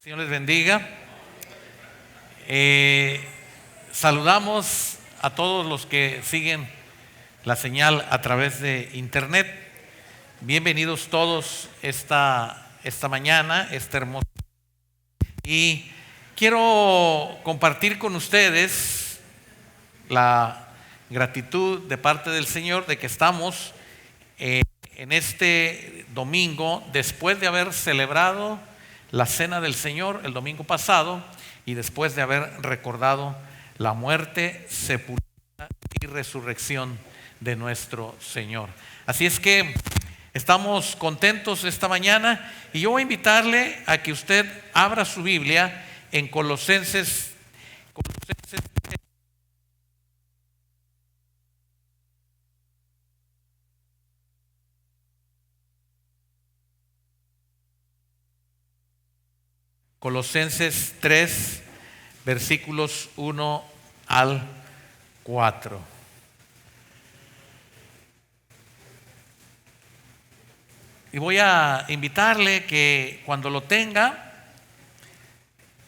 Señor les bendiga. Saludamos a todos los que siguen la señal a través de internet. Bienvenidos todos esta mañana, esta hermosa. Y quiero compartir con ustedes la gratitud de parte del Señor de que estamos en este domingo, después de haber celebrado la cena del Señor el domingo pasado y después de haber recordado la muerte, sepultura y resurrección de nuestro Señor. Así es que estamos contentos esta mañana y yo voy a invitarle a que usted abra su Biblia en Colosenses. Colosenses 3, versículos 1 al 4. Y voy a invitarle que cuando lo tenga,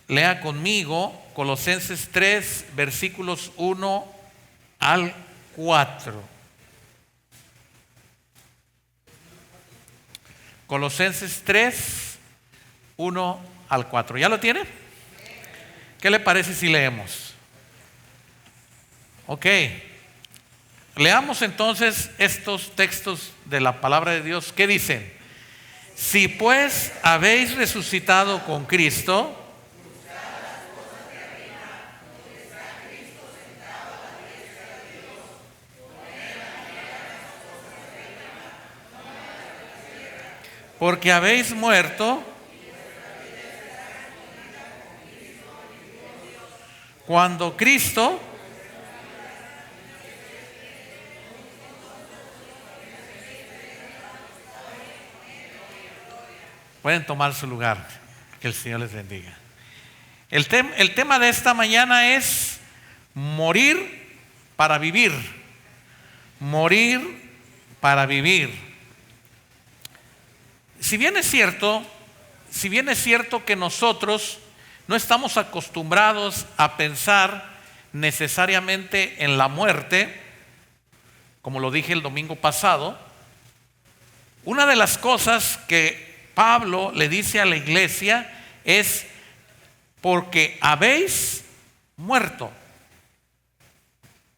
lea conmigo Colosenses 3, versículos 1 al 4. Colosenses 3, 1 al 4. ¿Ya lo tiene? ¿Qué le parece si leemos? Ok. Leamos entonces estos textos de la palabra de Dios. ¿Qué dicen? Si pues habéis resucitado con Cristo, porque habéis muerto cuando Cristo pueden tomar su lugar. Que el Señor les bendiga. El tema de esta mañana es morir para vivir. Morir para vivir. Si bien es cierto que nosotros no estamos acostumbrados a pensar necesariamente en la muerte, como lo dije el domingo pasado, una de las cosas que Pablo le dice a la iglesia es: porque habéis muerto.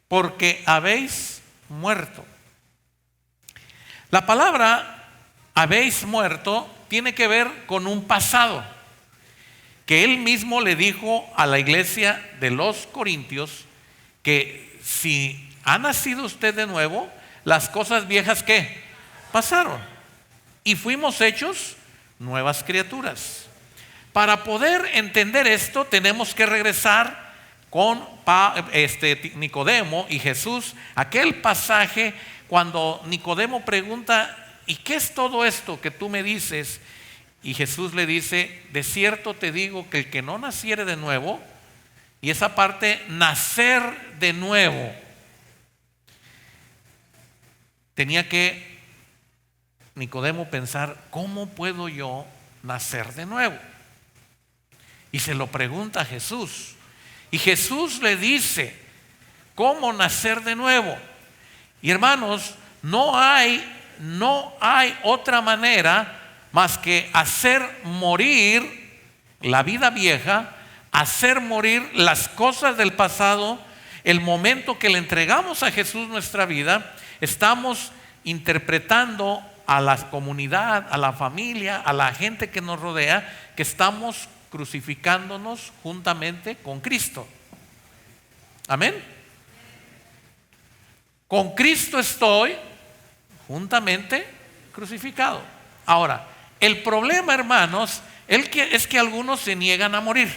Porque habéis muerto. La palabra habéis muerto tiene que ver con un pasado que él mismo le dijo a la iglesia de los Corintios, que si ha nacido usted de nuevo, las cosas viejas ¿qué? Pasaron y fuimos hechos nuevas criaturas. Para poder entender esto tenemos que regresar con Nicodemo y Jesús, aquel pasaje cuando Nicodemo pregunta: ¿y qué es todo esto que tú me dices? Y Jesús le dice: de cierto te digo que el que no naciere de nuevo, y esa parte, nacer de nuevo, tenía que Nicodemo pensar: ¿cómo puedo yo nacer de nuevo? Y se lo pregunta a Jesús. Y Jesús le dice: ¿cómo nacer de nuevo? Y hermanos, no hay otra manera más que hacer morir la vida vieja, hacer morir las cosas del pasado. El momento que le entregamos a Jesús nuestra vida, estamos interpretando a la comunidad, a la familia, a la gente que nos rodea, que estamos crucificándonos juntamente con Cristo. Amén. Con Cristo estoy juntamente crucificado. Ahora, el problema, hermanos, es que algunos se niegan a morir.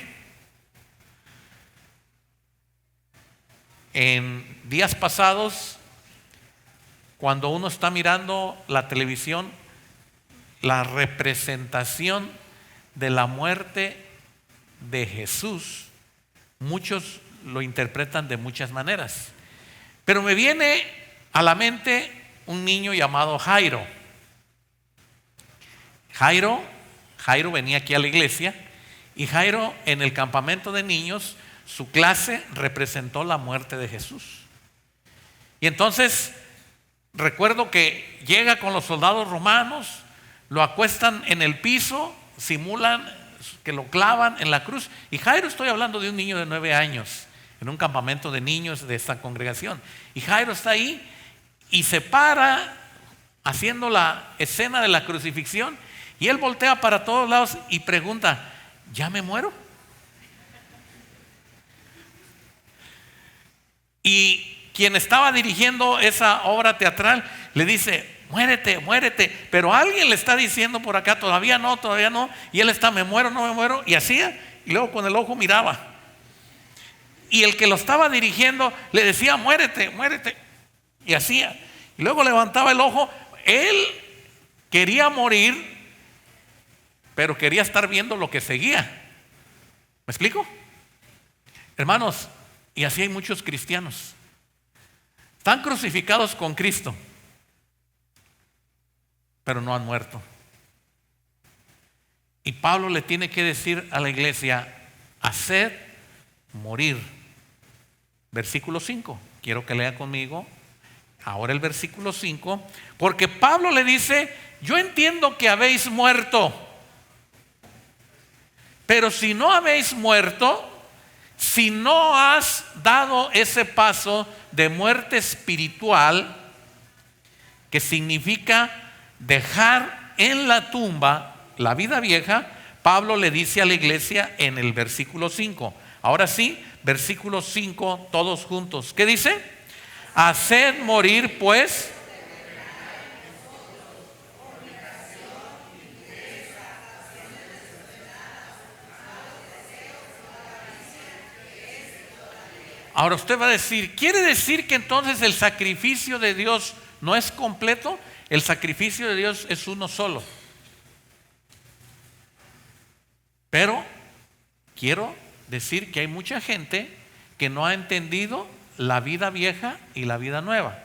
En días pasados, cuando uno está mirando la televisión, la representación de la muerte de Jesús, muchos lo interpretan de muchas maneras. Pero me viene a la mente un niño llamado Jairo. Jairo venía aquí a la iglesia Y Jairo, en el campamento de niños, su clase representó la muerte de Jesús. Y entonces recuerdo que llega con los soldados romanos, lo acuestan en el piso, simulan que lo clavan en la cruz. Y Jairo, estoy hablando de un niño de 9 años, en un campamento de niños de esta congregación. Y Jairo está ahí y se para haciendo la escena de la crucifixión. Y él voltea para todos lados y pregunta: ¿ya me muero? Y quien estaba dirigiendo esa obra teatral le dice: muérete, muérete. Pero alguien le está diciendo por acá: todavía no, todavía no. Y él está: me muero, no me muero. Y hacía, y luego con el ojo miraba. Y el que lo estaba dirigiendo le decía: muérete, muérete. Y hacía. Y luego levantaba el ojo. Él quería morir, pero quería estar viendo lo que seguía. ¿Me explico? Hermanos, y así hay muchos cristianos. Están crucificados con Cristo, pero no han muerto. Y Pablo le tiene que decir a la iglesia: haced morir. Versículo 5. Quiero que lea conmigo ahora el versículo 5, porque Pablo le dice: yo entiendo que habéis muerto, pero si no habéis muerto, si no has dado ese paso de muerte espiritual, que significa dejar en la tumba la vida vieja, Pablo le dice a la iglesia en el versículo 5. Ahora sí, versículo 5, todos juntos. ¿Qué dice? Haced morir pues. Ahora usted va a decir: ¿quiere decir que entonces el sacrificio de Dios no es completo? El sacrificio de Dios es uno solo. Pero quiero decir que hay mucha gente que no ha entendido la vida vieja y la vida nueva.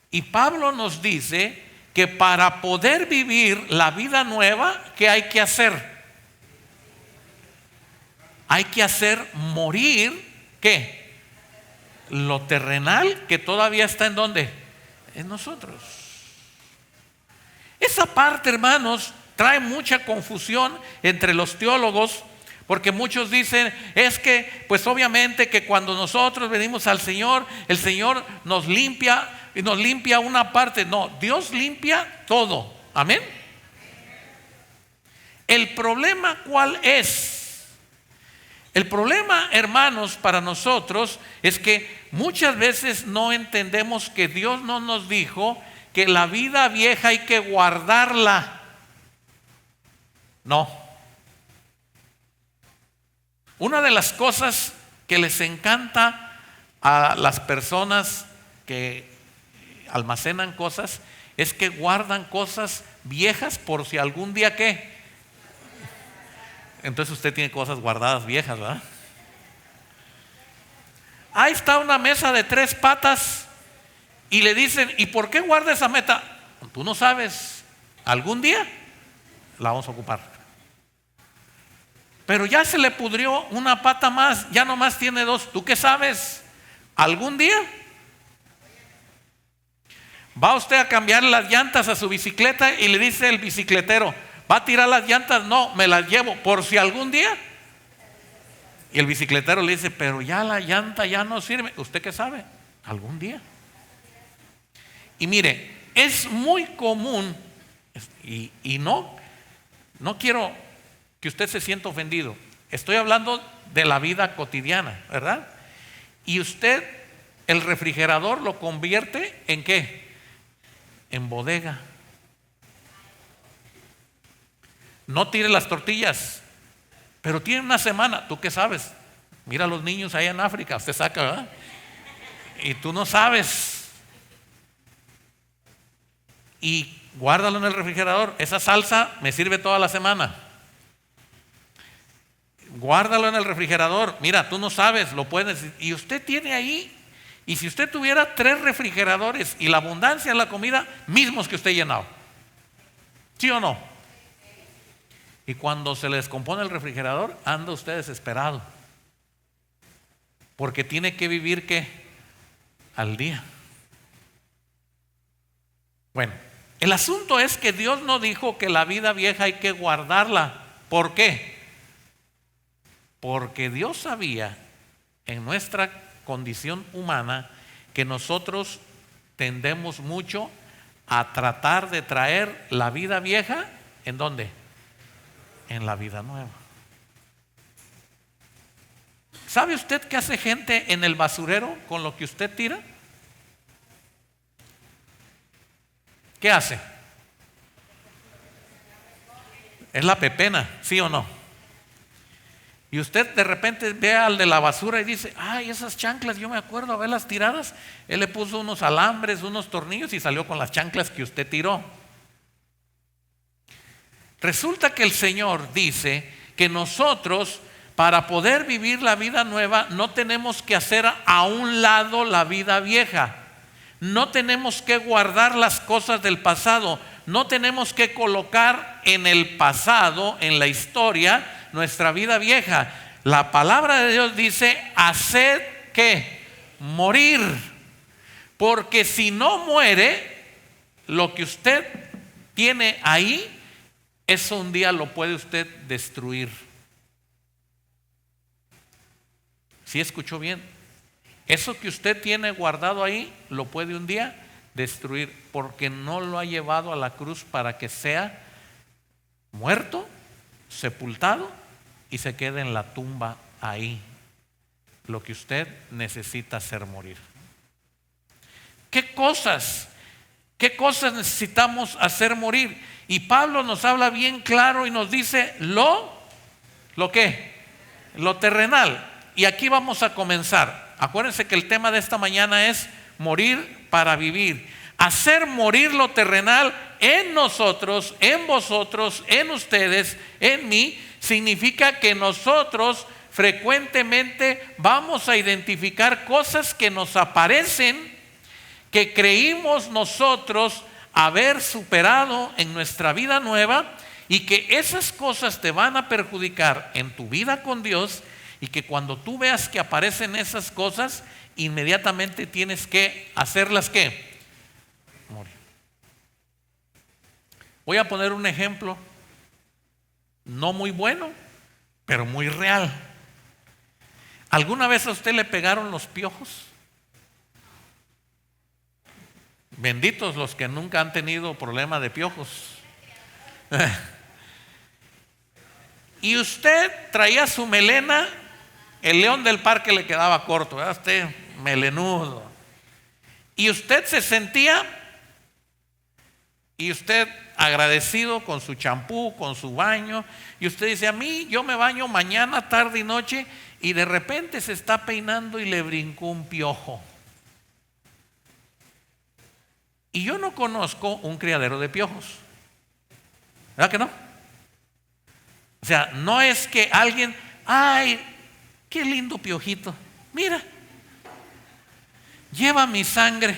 Y Pablo nos dice que para poder vivir la vida nueva, ¿qué hay que hacer? Hay que hacer morir, ¿qué? Lo terrenal que todavía está ¿en dónde? En nosotros. Esa parte, hermanos, trae mucha confusión entre los teólogos, porque muchos dicen: es que, pues obviamente que cuando nosotros venimos al Señor, el Señor nos limpia y nos limpia una parte. No, Dios limpia todo. Amén. El problema, ¿cuál es? El problema, hermanos, para nosotros es que muchas veces no entendemos que Dios no nos dijo que la vida vieja hay que guardarla. No. Una de las cosas que les encanta a las personas que almacenan cosas es que guardan cosas viejas por si algún día ¿qué? Entonces usted tiene cosas guardadas viejas, ¿verdad? Ahí está una mesa de 3 patas y le dicen: ¿y por qué guarda esa mesa? Tú no sabes, algún día la vamos a ocupar. Pero ya se le pudrió una pata más, ya nomás tiene 2. ¿Tú qué sabes? ¿Algún día? Va usted a cambiar las llantas a su bicicleta y le dice el bicicletero: ¿va a tirar las llantas? No, me las llevo por si algún día. Y el bicicletero le dice: pero ya la llanta ya no sirve. ¿Usted qué sabe? Algún día. Y mire, es muy común, y no quiero que usted se sienta ofendido. Estoy hablando de la vida cotidiana, ¿verdad? Y usted el refrigerador lo convierte ¿en qué? En bodega. No tire las tortillas, pero tiene una semana. ¿Tú qué sabes? Mira a los niños allá en África, usted saca, ¿verdad? Y tú no sabes. Y guárdalo en el refrigerador. Esa salsa me sirve toda la semana. Guárdalo en el refrigerador. Mira, tú no sabes, lo puedes. Y usted tiene ahí. Y si usted tuviera 3 refrigeradores y la abundancia de la comida, mismos que usted llenado. ¿Sí o no? Y cuando se le descompone el refrigerador, anda usted desesperado. Porque tiene que vivir, ¿qué? Al día. Bueno, el asunto es que Dios no dijo que la vida vieja hay que guardarla. ¿Por qué? Porque Dios sabía en nuestra condición humana que nosotros tendemos mucho a tratar de traer la vida vieja, ¿en dónde? En la vida nueva. ¿Sabe usted qué hace gente en el basurero con lo que usted tira? ¿Qué hace? Es la pepena, ¿sí o no? Y usted de repente ve al de la basura y dice, ay, esas chanclas, yo me acuerdo haberlas tiradas. Él le puso unos alambres, unos tornillos y salió con las chanclas que usted tiró. Resulta que el Señor dice que nosotros, para poder vivir la vida nueva, no tenemos que hacer a un lado la vida vieja. No tenemos que guardar las cosas del pasado. No tenemos que colocar en el pasado, en la historia, nuestra vida vieja. La palabra de Dios dice, haced ¿qué? Morir. Porque si no muere, lo que usted tiene ahí, eso un día lo puede usted destruir. ¿Sí escuchó bien? Eso que usted tiene guardado ahí, lo puede un día destruir, porque no lo ha llevado a la cruz para que sea muerto, sepultado y se quede en la tumba ahí. Lo que usted necesita hacer morir. ¿Qué cosas necesitamos hacer morir? Y Pablo nos habla bien claro y nos dice lo ¿qué? Lo terrenal. Y aquí vamos a comenzar. Acuérdense que el tema de esta mañana es morir para vivir. Hacer morir lo terrenal en nosotros, en vosotros, en ustedes, en mí, significa que nosotros frecuentemente vamos a identificar cosas que nos aparecen, que creímos nosotros haber superado en nuestra vida nueva, y que esas cosas te van a perjudicar en tu vida con Dios, y que cuando tú veas que aparecen esas cosas, inmediatamente tienes que hacerlas ¿qué? Morir. Voy a poner un ejemplo no muy bueno, pero muy real. ¿Alguna vez a usted le pegaron los piojos? Benditos los que nunca han tenido problema de piojos. Y usted traía su melena, el león del parque le quedaba corto, ¿verdad? Usted melenudo. Y usted se sentía, y usted agradecido con su champú, con su baño, y usted dice, a mí yo me baño mañana, tarde y noche, y de repente se está peinando y le brincó un piojo. Y yo no conozco un criadero de piojos, ¿verdad que no? O sea, no es que alguien, ay, qué lindo piojito, mira, lleva mi sangre.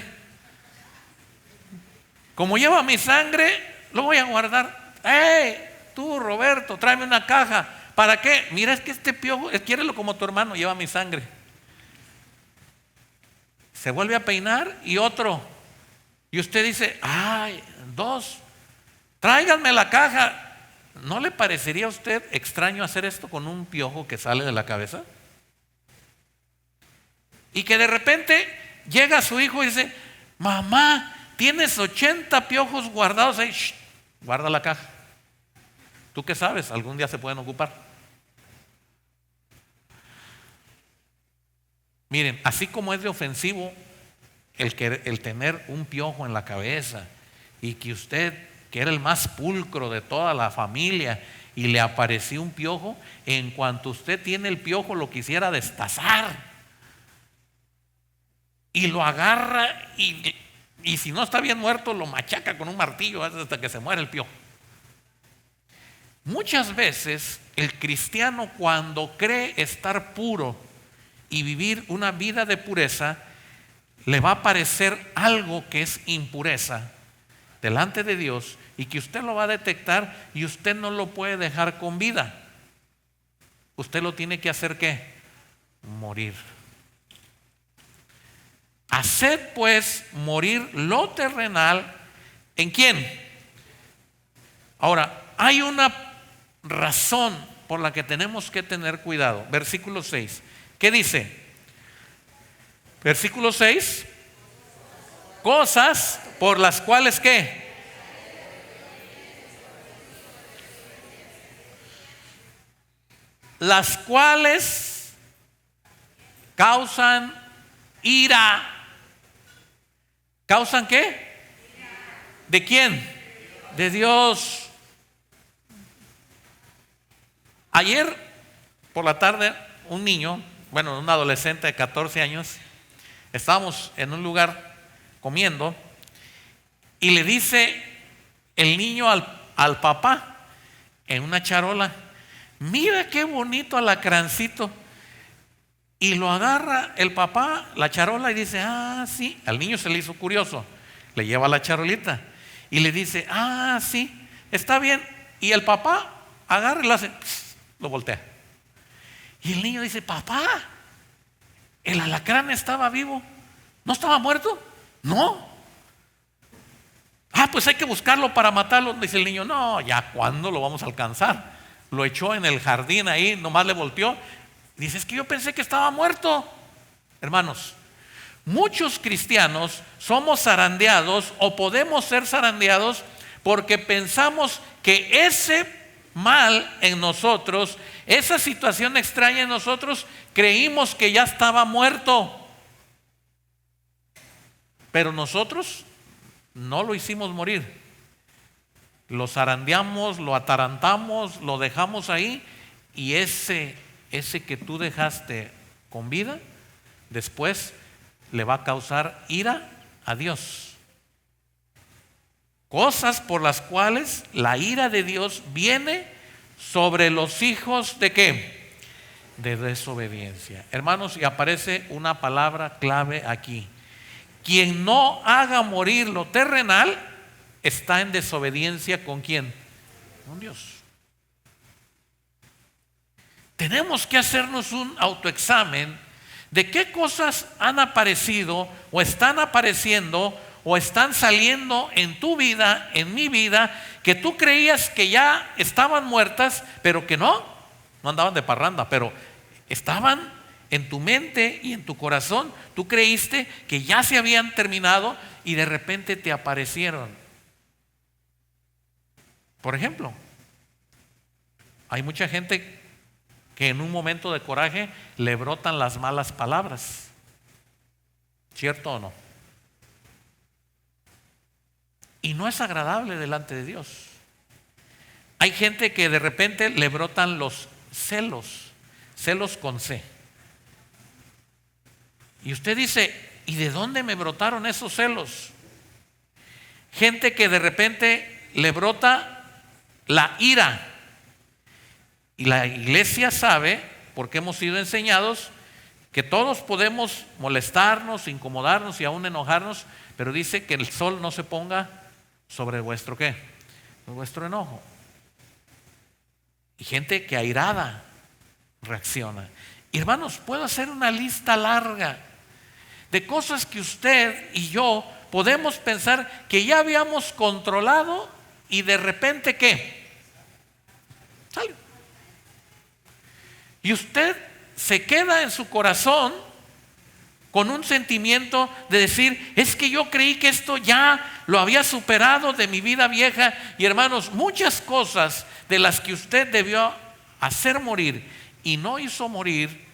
Como lleva mi sangre, lo voy a guardar. ¡Hey! Tú, Roberto, tráeme una caja. ¿Para qué? Mira, es que este piojo, quiérelo como tu hermano, lleva mi sangre. Se vuelve a peinar y otro. Y usted dice, ay, dos, tráiganme la caja. ¿No le parecería a usted extraño hacer esto con un piojo que sale de la cabeza? Y que de repente llega su hijo y dice, mamá, tienes 80 piojos guardados ahí. Shh, guarda la caja. ¿Tú qué sabes? Algún día se pueden ocupar. Miren, así como es de ofensivo el tener un piojo en la cabeza, y que usted, que era el más pulcro de toda la familia, y le apareció un piojo, en cuanto usted tiene el piojo lo quisiera destazar, y lo agarra y si no está bien muerto lo machaca con un martillo hasta que se muere el piojo. Muchas veces el cristiano, cuando cree estar puro y vivir una vida de pureza, le va a aparecer algo que es impureza, delante de Dios y que usted lo va a detectar y usted no lo puede dejar con vida. Usted lo tiene que hacer ¿qué? Morir. Haced pues morir lo terrenal. ¿En quién? Ahora, hay una razón por la que tenemos que tener cuidado. Versículo 6. ¿Qué dice? Versículo 6. Cosas por las cuales ¿qué? Las cuales causan ira. ¿Causan qué? ¿De quién? De Dios. Ayer por la tarde un niño, bueno, un adolescente de 14 años, estábamos en un lugar comiendo y le dice el niño al papá en una charola: mira qué bonito alacrancito. Y lo agarra el papá, la charola, y dice: ah, sí. Al niño se le hizo curioso, le lleva la charolita y le dice: ah, sí, está bien. Y el papá agarra y lo hace, lo voltea. Y el niño dice: papá, el alacrán estaba vivo, ¿no estaba muerto? No. Ah, pues hay que buscarlo para matarlo. Dice el niño: no, ya cuándo lo vamos a alcanzar. Lo echó en el jardín ahí, nomás le volteó. Dice: es que yo pensé que estaba muerto. Hermanos, muchos cristianos somos zarandeados o podemos ser zarandeados porque pensamos que ese mal en nosotros, esa situación extraña en nosotros, creímos que ya estaba muerto. Pero nosotros no lo hicimos morir. Lo zarandeamos, lo atarantamos, lo dejamos ahí, y ese que tú dejaste con vida, después le va a causar ira a Dios. Cosas por las cuales la ira de Dios viene sobre los hijos ¿de qué? De desobediencia. Hermanos, y aparece una palabra clave aquí: quien no haga morir lo terrenal está en desobediencia ¿con quién? Con Dios. Tenemos que hacernos un autoexamen de qué cosas han aparecido o están apareciendo o están saliendo en tu vida, en mi vida, que tú creías que ya estaban muertas, pero que no andaban de parranda, pero estaban en tu mente y en tu corazón. Tú creíste que ya se habían terminado y de repente te aparecieron. Por ejemplo, hay mucha gente que en un momento de coraje le brotan las malas palabras. ¿Cierto o no? Y no es agradable delante de Dios. Hay gente que de repente le brotan los celos con C. Y usted dice: ¿y de dónde me brotaron esos celos? Gente que de repente le brota la ira. Y la iglesia sabe, porque hemos sido enseñados, que todos podemos molestarnos, incomodarnos y aún enojarnos, pero dice que el sol no se ponga sobre vuestro ¿qué? Vuestro enojo. Y gente que airada reacciona. Y hermanos, puedo hacer una lista larga de cosas que usted y yo podemos pensar que ya habíamos controlado y de repente ¿qué? Sale. Y usted se queda en su corazón con un sentimiento de decir: es que yo creí que esto ya lo había superado de mi vida vieja. Y hermanos, muchas cosas de las que usted debió hacer morir y no hizo morir,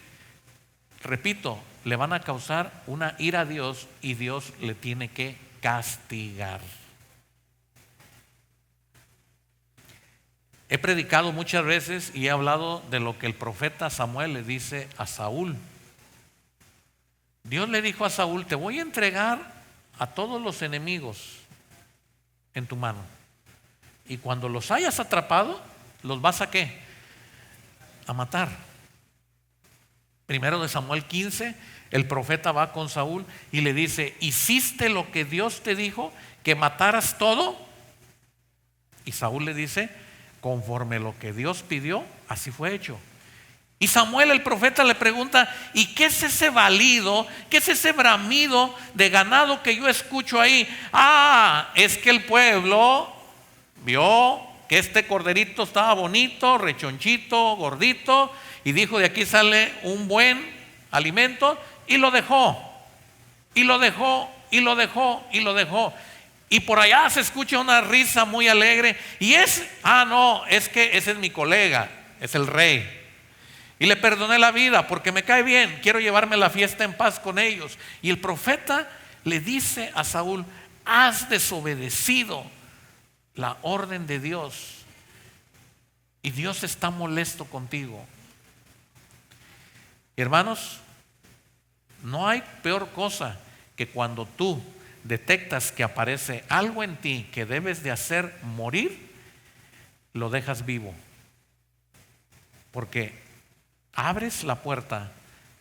repito, le van a causar una ira a Dios y Dios le tiene que castigar. He predicado muchas veces y he hablado de lo que el profeta Samuel le dice a Saúl. Dios le dijo a Saúl: te voy a entregar a todos los enemigos en tu mano, y cuando los hayas atrapado, los vas a ¿qué? A matar. Primero de Samuel 15, el profeta va con Saúl y le dice: ¿hiciste lo que Dios te dijo? que mataras todo? Y Saúl le dice, conforme lo que Dios pidió, así fue hecho. Y Samuel el profeta le pregunta, ¿y qué es ese balido? ¿Qué es ese bramido de ganado que yo escucho ahí? Ah, es que el pueblo vio que este corderito estaba bonito, rechonchito, gordito, y dijo, de aquí sale un buen alimento, y lo dejó, y lo dejó, y lo dejó, y lo dejó. Y por allá se escucha una risa muy alegre, y no, es que ese es mi colega, es el rey. Y le perdoné la vida porque me cae bien, quiero llevarme la fiesta en paz con ellos. Y el profeta le dice a Saúl, has desobedecido la orden de Dios y Dios está molesto contigo. Hermanos, no hay peor cosa que cuando tú detectas que aparece algo en ti que debes de hacer morir, lo dejas vivo, porque abres la puerta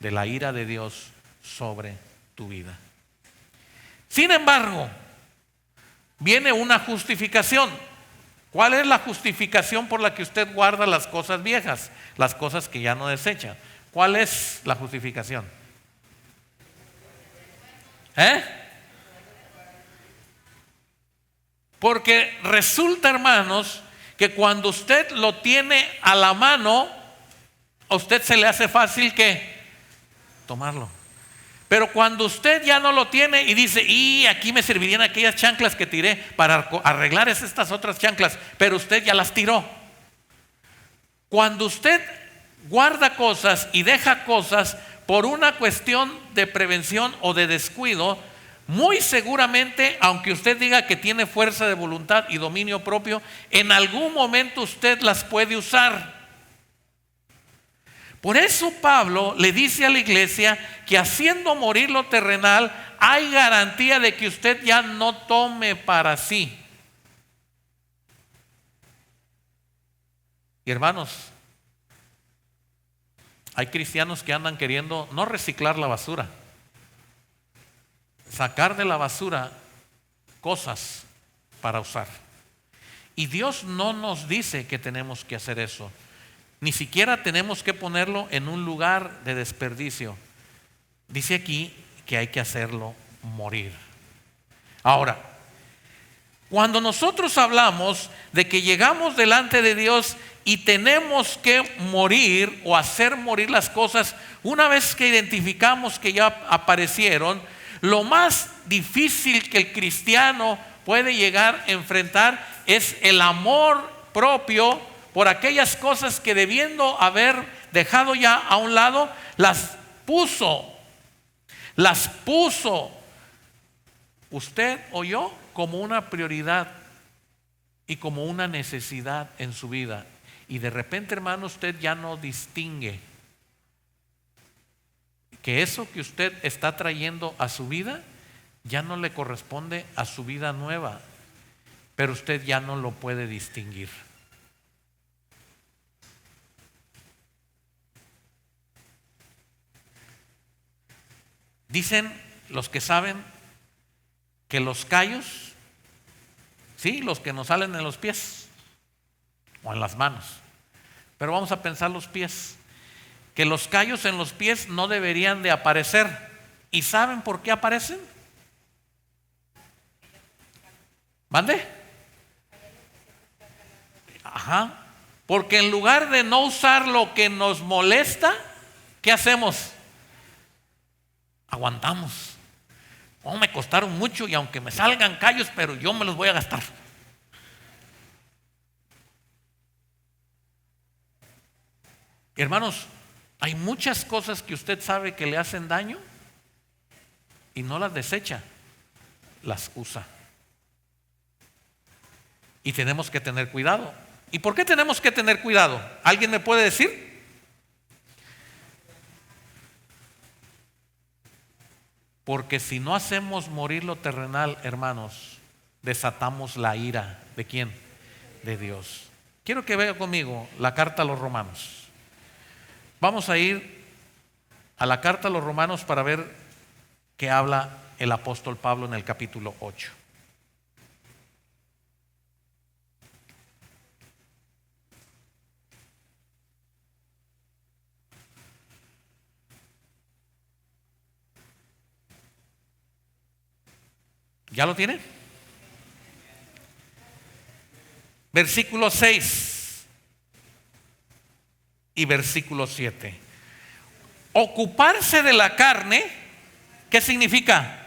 de la ira de Dios sobre tu vida. Sin embargo, viene una justificación. ¿Cuál es la justificación por la que usted guarda las cosas viejas, las cosas que ya no desecha? ¿Cuál es la justificación? Porque resulta, hermanos, que cuando usted lo tiene a la mano, a usted se le hace fácil que tomarlo. Pero cuando usted ya no lo tiene y dice, y aquí me servirían aquellas chanclas que tiré para arreglar estas otras chanclas, pero usted ya las tiró. Cuando usted guarda cosas y deja cosas por una cuestión de prevención o de descuido, muy seguramente, aunque usted diga que tiene fuerza de voluntad y dominio propio, en algún momento usted las puede usar. Por eso Pablo le dice a la iglesia que haciendo morir lo terrenal hay garantía de que usted ya no tome para sí. Y hermanos, hay cristianos que andan queriendo no reciclar la basura, sacar de la basura cosas para usar. Y Dios no nos dice que tenemos que hacer eso. Ni siquiera tenemos que ponerlo en un lugar de desperdicio. Dice aquí que hay que hacerlo morir. Ahora, cuando nosotros hablamos de que llegamos delante de Dios y tenemos que morir o hacer morir las cosas, una vez que identificamos que ya aparecieron, lo más difícil que el cristiano puede llegar a enfrentar es el amor propio por aquellas cosas que debiendo haber dejado ya a un lado, las puso usted o yo como una prioridad y como una necesidad en su vida. Y de repente, hermano, usted ya no distingue que eso que usted está trayendo a su vida ya no le corresponde a su vida nueva, pero usted ya no lo puede distinguir. Dicen los que saben que los callos, sí, los que nos salen en los pies o en las manos, pero vamos a pensar los pies, que los callos en los pies no deberían de aparecer. ¿Y saben por qué aparecen? ¿Mande? Porque en lugar de no usar lo que nos molesta, ¿qué hacemos? Aguantamos. Me costaron mucho y aunque me salgan callos, pero yo me los voy a gastar. Hermanos, hay muchas cosas que usted sabe que le hacen daño y no las desecha, las usa. Y tenemos que tener cuidado. ¿Y por qué tenemos que tener cuidado? ¿Alguien me puede decir? Porque si no hacemos morir lo terrenal, hermanos, desatamos la ira. ¿De quién? De Dios. Quiero que vea conmigo la carta a los Romanos. Vamos a ir a la carta a los Romanos para ver qué habla el apóstol Pablo en el capítulo 8. ¿Ya lo tiene? Versículo 6 y versículo 7. Ocuparse de la carne, ¿qué significa?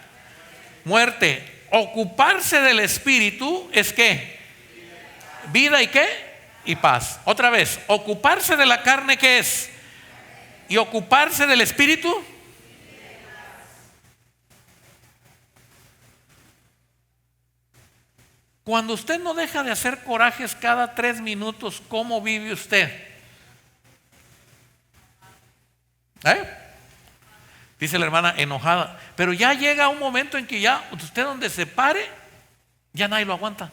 Muerte. Ocuparse del espíritu es ¿qué? Vida y ¿qué? Y paz. Otra vez, ocuparse de la carne, ¿qué es? Y ocuparse del espíritu. Cuando usted no deja de hacer corajes cada 3 minutos, ¿cómo vive usted? Dice la hermana enojada, pero ya llega un momento en que ya usted donde se pare, ya nadie lo aguanta.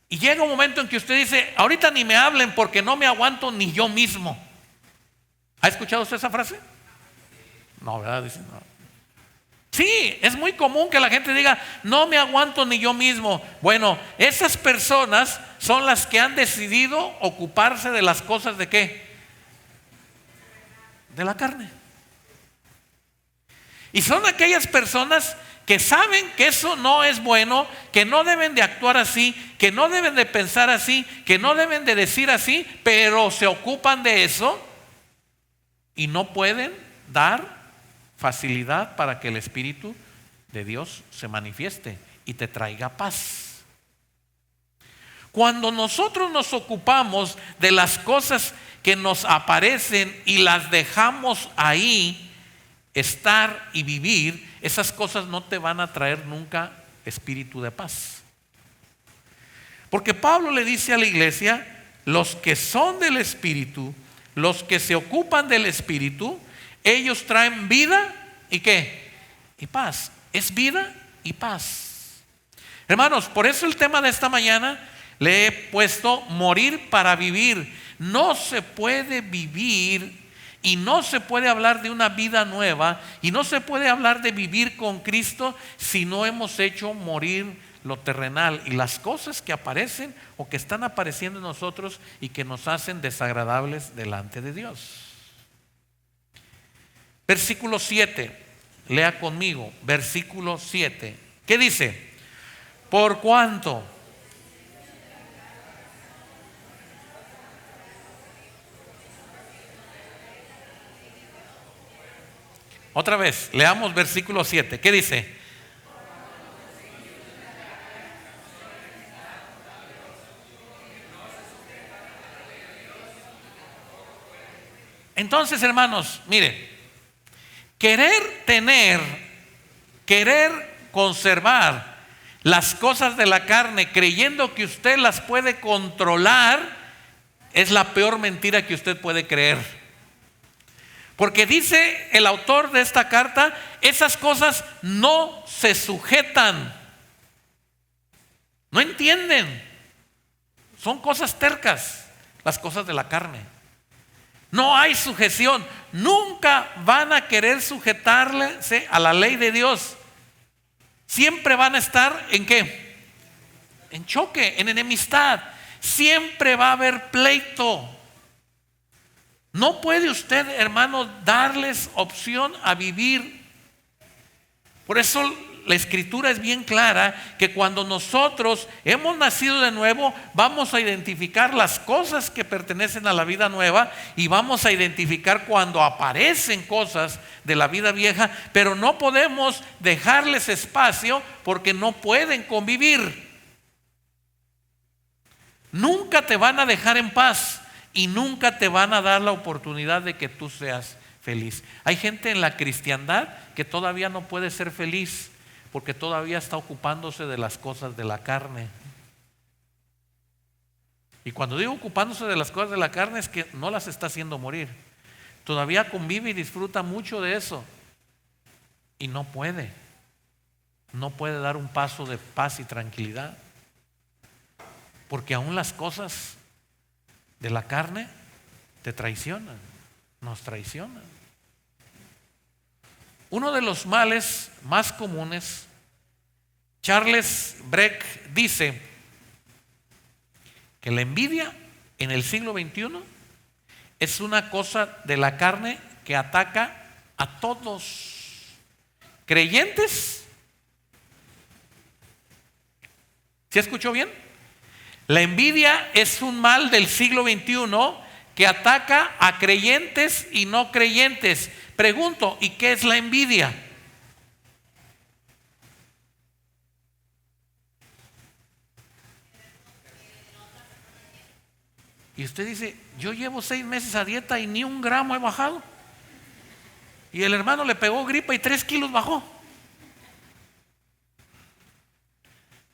Y llega un momento en que usted dice, ahorita ni me hablen porque no me aguanto ni yo mismo. ¿Ha escuchado usted esa frase? No, ¿verdad? Dice, no. Sí, es muy común que la gente diga, no me aguanto ni yo mismo. Bueno, esas personas son las que han decidido ocuparse de las cosas de ¿qué? De la carne. Y son aquellas personas que saben que eso no es bueno, que no deben de actuar así, que no deben de pensar así, que no deben de decir así, pero se ocupan de eso y no pueden dar facilidad para que el Espíritu de Dios se manifieste y te traiga paz. Cuando nosotros nos ocupamos de las cosas que nos aparecen y las dejamos ahí estar y vivir, esas cosas no te van a traer nunca espíritu de paz. Porque Pablo le dice a la iglesia, los que son del Espíritu, los que se ocupan del Espíritu, ellos traen vida y ¿qué? Y paz. Es vida y paz. Hermanos, por eso el tema de esta mañana le he puesto morir para vivir. No se puede vivir y no se puede hablar de una vida nueva y no se puede hablar de vivir con Cristo si no hemos hecho morir lo terrenal y las cosas que aparecen o que están apareciendo en nosotros y que nos hacen desagradables delante de Dios. Versículo 7, lea conmigo, versículo 7. ¿Qué dice? Por cuanto otra vez, leamos versículo 7. ¿Qué dice? Entonces, hermanos, mire, querer tener, querer conservar las cosas de la carne creyendo que usted las puede controlar es la peor mentira que usted puede creer. Porque dice el autor de esta carta, esas cosas no se sujetan. No entienden. Son cosas tercas, las cosas de la carne. No hay sujeción. Nunca van a querer sujetarse a la ley de Dios. Siempre van a estar ¿en qué? En choque, en enemistad. Siempre va a haber pleito. No puede usted, hermano, darles opción a vivir. Por eso la Escritura es bien clara que cuando nosotros hemos nacido de nuevo, vamos a identificar las cosas que pertenecen a la vida nueva y vamos a identificar cuando aparecen cosas de la vida vieja, pero no podemos dejarles espacio porque no pueden convivir. Nunca te van a dejar en paz y nunca te van a dar la oportunidad de que tú seas feliz. Hay gente en la cristiandad que todavía no puede ser feliz porque todavía está ocupándose de las cosas de la carne. Y cuando digo ocupándose de las cosas de la carne es que no las está haciendo morir. Todavía convive y disfruta mucho de eso. Y no puede dar un paso de paz y tranquilidad. Porque aún las cosas de la carne te traicionan, nos traicionan. Uno de los males más comunes, Charles Brecht dice que la envidia en el siglo XXI es una cosa de la carne que ataca a todos, creyentes ¿Sí escuchó bien? La envidia es un mal del siglo XXI que ataca a creyentes y no creyentes. Pregunto, ¿y qué es la envidia? Y usted dice, yo llevo 6 meses a dieta y ni 1 gramo he bajado. Y el hermano le pegó gripa y 3 kilos bajó.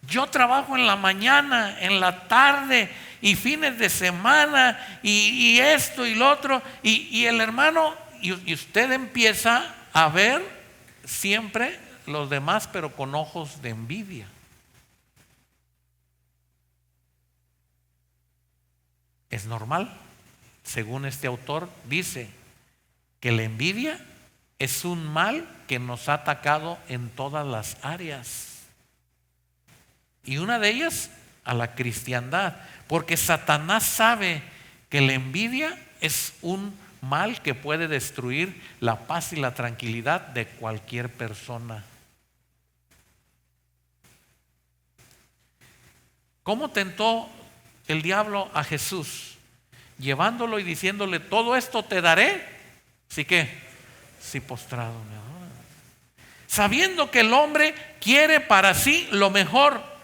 Yo trabajo en la mañana, en la tarde y fines de semana y esto y lo otro. Y el hermano, y usted empieza a ver siempre los demás, pero con ojos de envidia. Es normal, según este autor, dice que la envidia es un mal que nos ha atacado en todas las áreas. Y una de ellas a la cristiandad, porque Satanás sabe que la envidia es un mal que puede destruir la paz y la tranquilidad de cualquier persona. ¿Cómo tentó el diablo a Jesús? Llevándolo y diciéndole, todo esto te daré, ¿sí qué? Sí, postrado me adoras. Sabiendo que el hombre quiere para sí lo mejor,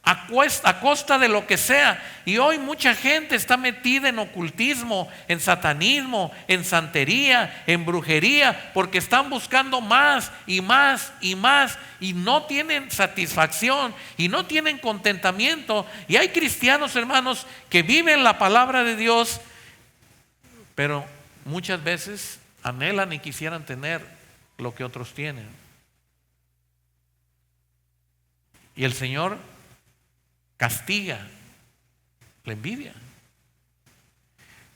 a costa de lo que sea. Y hoy mucha gente está metida en ocultismo, en satanismo, en santería, en brujería, porque están buscando más y más y más y no tienen satisfacción y no tienen contentamiento. Y hay cristianos, hermanos, que viven la palabra de Dios, pero muchas veces anhelan y quisieran tener lo que otros tienen. Y el Señor castiga la envidia.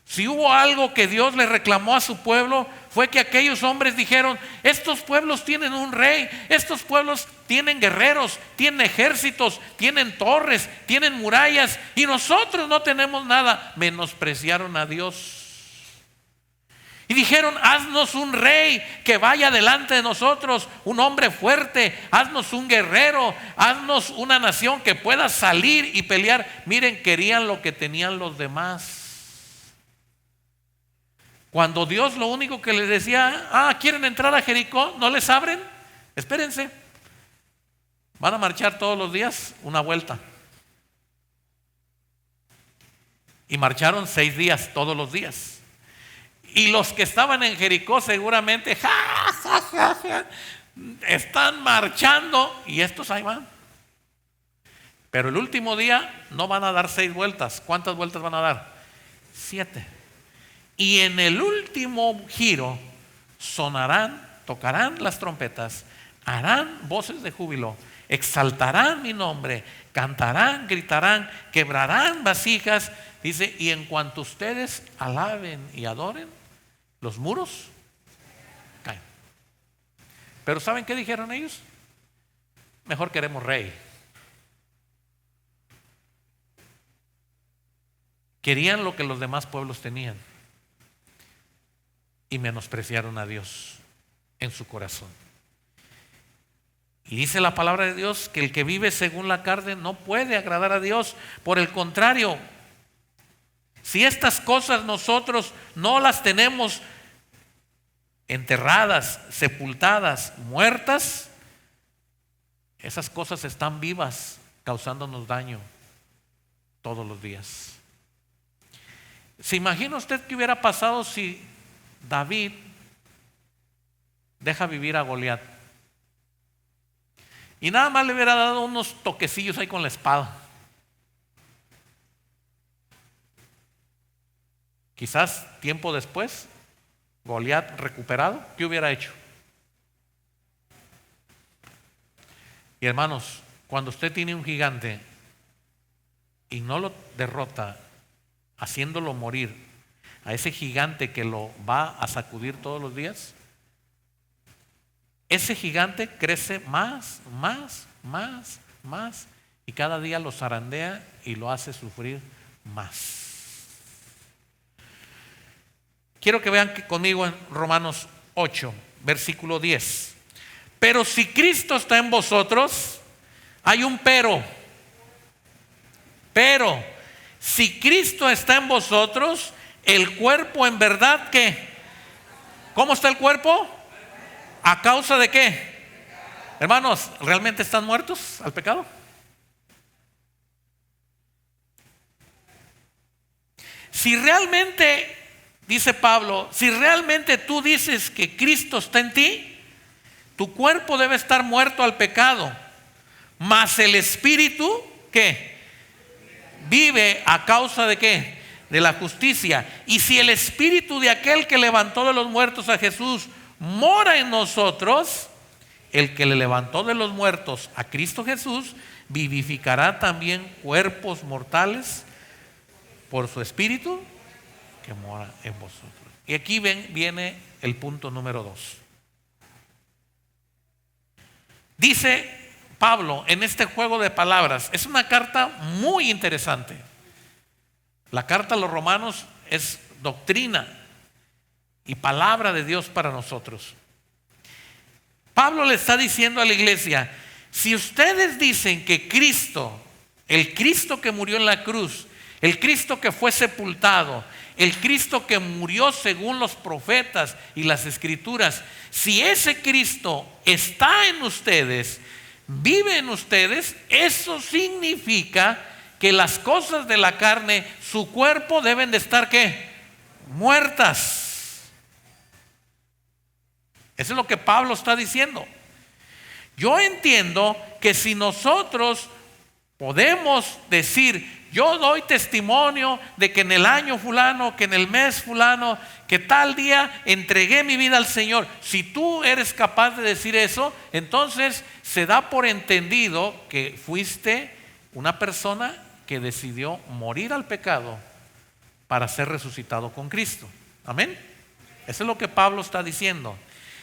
Si hubo algo que Dios le reclamó a su pueblo, fue que aquellos hombres dijeron, estos pueblos tienen un rey, estos pueblos tienen guerreros, tienen ejércitos, tienen torres, tienen murallas, y nosotros no tenemos nada. Menospreciaron a Dios. Y dijeron, haznos un rey que vaya delante de nosotros, un hombre fuerte, haznos un guerrero, haznos una nación que pueda salir y pelear. Miren, querían lo que tenían los demás. Cuando Dios lo único que les decía, ¿quieren entrar a Jericó? ¿No les abren? Espérense. Van a marchar todos los días una vuelta. Y marcharon 6 días todos los días. Y los que estaban en Jericó seguramente están marchando y estos ahí van. Pero el último día no van a dar 6 vueltas. ¿Cuántas vueltas van a dar? 7. Y en el último giro tocarán las trompetas, harán voces de júbilo, exaltarán mi nombre, cantarán, gritarán, quebrarán vasijas. Dice, y en cuanto ustedes alaben y adoren, los muros caen. Pero ¿saben qué dijeron ellos? Mejor queremos rey. Querían lo que los demás pueblos tenían y menospreciaron a Dios en su corazón. Y dice la palabra de Dios que el que vive según la carne no puede agradar a Dios. Por el contrario, si estas cosas nosotros no las tenemos enterradas, sepultadas, muertas, esas cosas están vivas, causándonos daño todos los días. ¿Se imagina usted qué hubiera pasado si David deja vivir a Goliat y nada más le hubiera dado unos toquecillos ahí con la espada? Quizás tiempo después, Goliat recuperado, ¿qué hubiera hecho? Y hermanos, cuando usted tiene un gigante y no lo derrota, haciéndolo morir, a ese gigante que lo va a sacudir todos los días, ese gigante crece más, y cada día lo zarandea y lo hace sufrir más. Quiero que vean conmigo en Romanos 8, versículo 10. Pero si Cristo está en vosotros, hay un pero. Pero si Cristo está en vosotros, el cuerpo en verdad, ¿qué? ¿Cómo está el cuerpo? ¿A causa de qué? Hermanos, ¿realmente están muertos al pecado? Si realmente, dice Pablo, si realmente tú dices que Cristo está en ti, tu cuerpo debe estar muerto al pecado, mas el espíritu, ¿qué? Vive a causa de ¿qué? De la justicia. Y si el espíritu de aquel que levantó de los muertos a Jesús mora en nosotros, el que le levantó de los muertos a Cristo Jesús vivificará también cuerpos mortales por su espíritu que mora en vosotros. Y aquí viene el punto número 2. Dice Pablo en este juego de palabras, es una carta muy interesante. La carta a los romanos es doctrina y palabra de Dios para nosotros. Pablo le está diciendo a la iglesia, si ustedes dicen que Cristo, el Cristo que murió en la cruz, el Cristo que fue sepultado, el Cristo que murió según los profetas y las escrituras, si ese Cristo está en ustedes, vive en ustedes, eso significa que las cosas de la carne, su cuerpo deben de estar ¿qué? Muertas. Eso es lo que Pablo está diciendo. Yo entiendo que si nosotros podemos decir, yo doy testimonio de que en el año fulano, que en el mes fulano, que tal día entregué mi vida al Señor. Si tú eres capaz de decir eso, entonces se da por entendido que fuiste una persona que decidió morir al pecado para ser resucitado con Cristo. Amén. Eso es lo que Pablo está diciendo.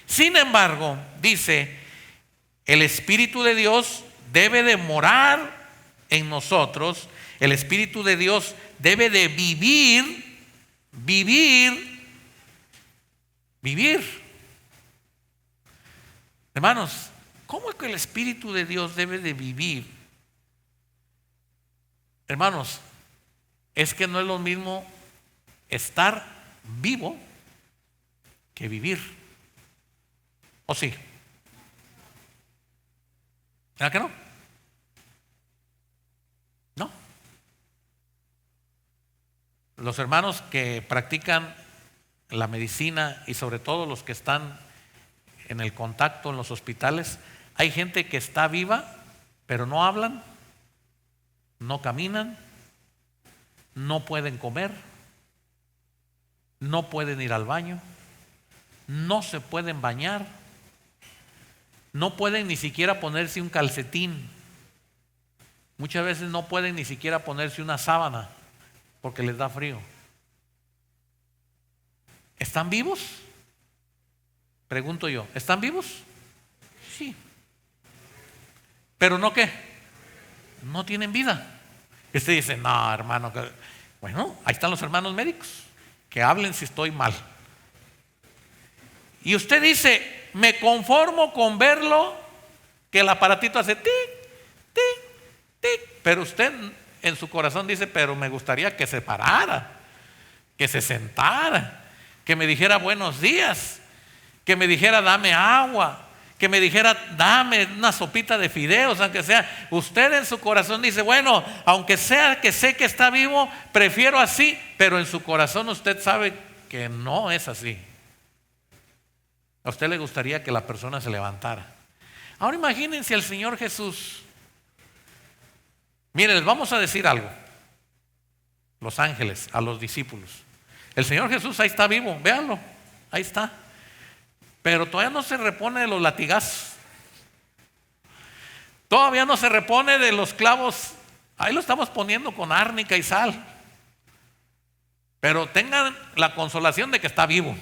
Sin embargo, dice, el Espíritu de Dios debe de morar en nosotros. El Espíritu de Dios debe de vivir. Hermanos, ¿cómo es que el Espíritu de Dios debe de vivir? Hermanos, es que no es lo mismo estar vivo que vivir. ¿O sí? ¿Verdad que no? No. Los hermanos que practican la medicina y sobre todo los que están en el contacto en los hospitales, hay gente que está viva, pero no hablan, no caminan, no pueden comer, no pueden ir al baño, no se pueden bañar, no pueden ni siquiera ponerse un calcetín. Muchas veces no pueden ni siquiera ponerse una sábana porque les da frío. ¿Están vivos? Pregunto yo, ¿están vivos? Sí. ¿Pero no qué? No tienen vida. Y usted dice, no, hermano. Bueno, ahí están los hermanos médicos. Que hablen si estoy mal. Y usted dice, me conformo con verlo, que el aparatito hace tic, tic, tic. Pero usted en su corazón dice, pero me gustaría que se parara, que se sentara, que me dijera buenos días, que me dijera dame agua, que me dijera dame una sopita de fideos, aunque sea. Usted en su corazón dice, bueno, aunque sea que sé que está vivo, prefiero así, pero en su corazón usted sabe que no es así. A usted le gustaría que la persona se levantara. Ahora imagínense al Señor Jesús. Miren, les vamos a decir algo. Los ángeles, a los discípulos. El Señor Jesús ahí está vivo, véanlo, ahí está. Pero todavía no se repone de los latigazos. Todavía no se repone de los clavos. Ahí lo estamos poniendo con árnica y sal. Pero tengan la consolación de que está vivo.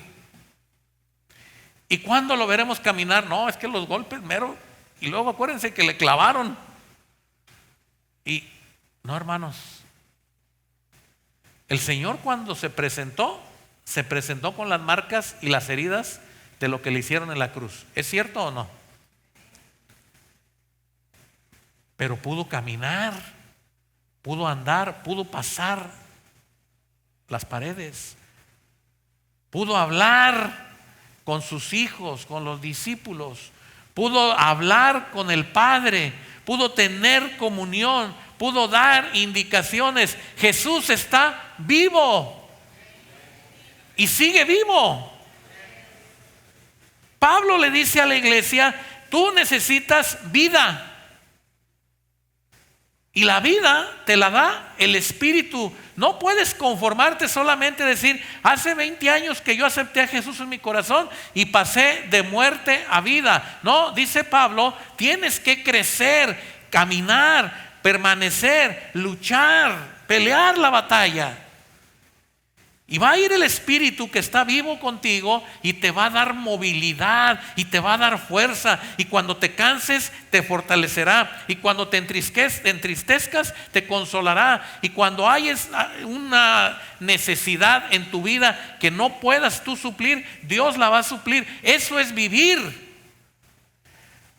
¿Y cuándo lo veremos caminar? No, es que los golpes mero. Y luego acuérdense que le clavaron. Y no, hermanos. El Señor cuando se presentó con las marcas y las heridas de lo que le hicieron en la cruz. ¿Es cierto o no? Pero pudo caminar. pudo andar, pudo pasar las paredes, pudo hablar con sus hijos, con los discípulos, pudo hablar con el Padre, pudo tener comunión, pudo dar indicaciones. Jesús está vivo y sigue vivo. Pablo le dice a la iglesia: tú necesitas vida, y la vida te la da el Espíritu. No puedes conformarte solamente a decir: hace 20 años que yo acepté a Jesús en mi corazón y pasé de muerte a vida. No, dice Pablo, tienes que crecer, caminar, permanecer, luchar, pelear la batalla. Y va a ir el Espíritu que está vivo contigo y te va a dar movilidad y te va a dar fuerza. Y cuando te canses, te fortalecerá. Y cuando te entristezcas, te consolará. Y cuando hayas una necesidad en tu vida que no puedas tú suplir, Dios la va a suplir. Eso es vivir.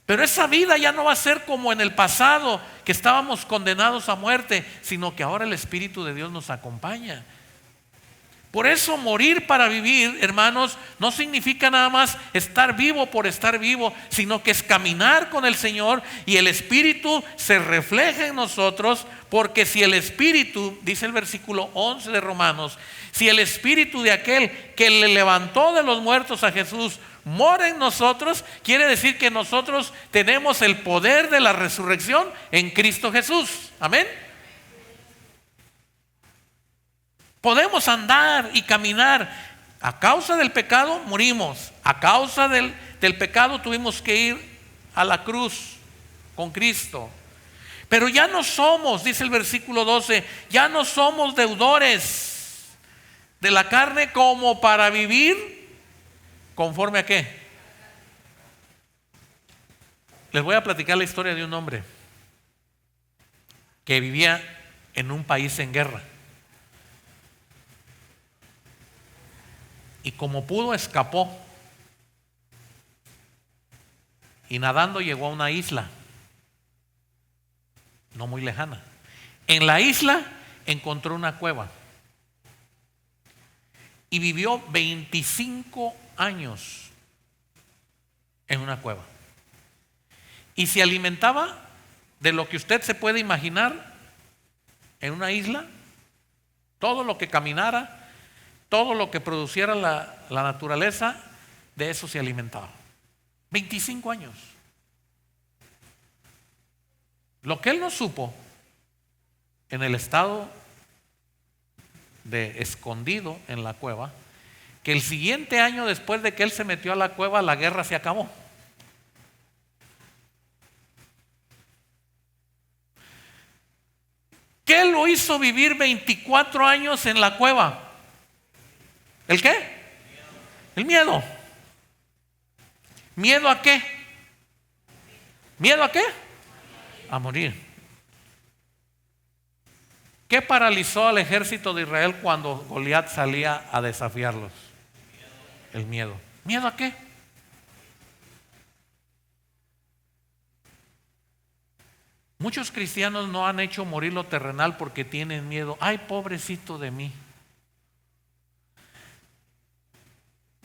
Pero esa vida ya no va a ser como en el pasado, que estábamos condenados a muerte, sino que ahora el Espíritu de Dios nos acompaña. Por eso morir para vivir, hermanos, no significa nada más estar vivo por estar vivo, sino que es caminar con el Señor y el Espíritu se refleja en nosotros. Porque si el Espíritu, dice el versículo 11 de Romanos, si el Espíritu de aquel que le levantó de los muertos a Jesús mora en nosotros, quiere decir que nosotros tenemos el poder de la resurrección en Cristo Jesús. Amén. Podemos andar y caminar. A causa del pecado morimos. A causa del pecado tuvimos que ir a la cruz con Cristo. Pero ya no somos, dice el versículo 12, ya no somos deudores de la carne como para vivir conforme a qué. Les voy a platicar la historia de un hombre que vivía en un país en guerra. Y como pudo, escapó. Y nadando llegó a una isla, no muy lejana. En la isla encontró una cueva. Y vivió 25 años en una cueva. Y se alimentaba de lo que usted se puede imaginar en una isla. Todo lo que caminara, todo lo que produciera la naturaleza, de eso se alimentaba. 25 años. Lo que él no supo, en el estado de escondido en la cueva, que el siguiente año después de que él se metió a la cueva, la guerra se acabó. ¿Qué lo hizo vivir 24 años en la cueva? ¿El qué? El miedo. ¿Miedo a qué? ¿Miedo a qué? A morir. ¿Qué paralizó al ejército de Israel cuando Goliat salía a desafiarlos? El miedo. ¿Miedo a qué? Muchos cristianos no han hecho morir lo terrenal porque tienen miedo. Ay, pobrecito de mí.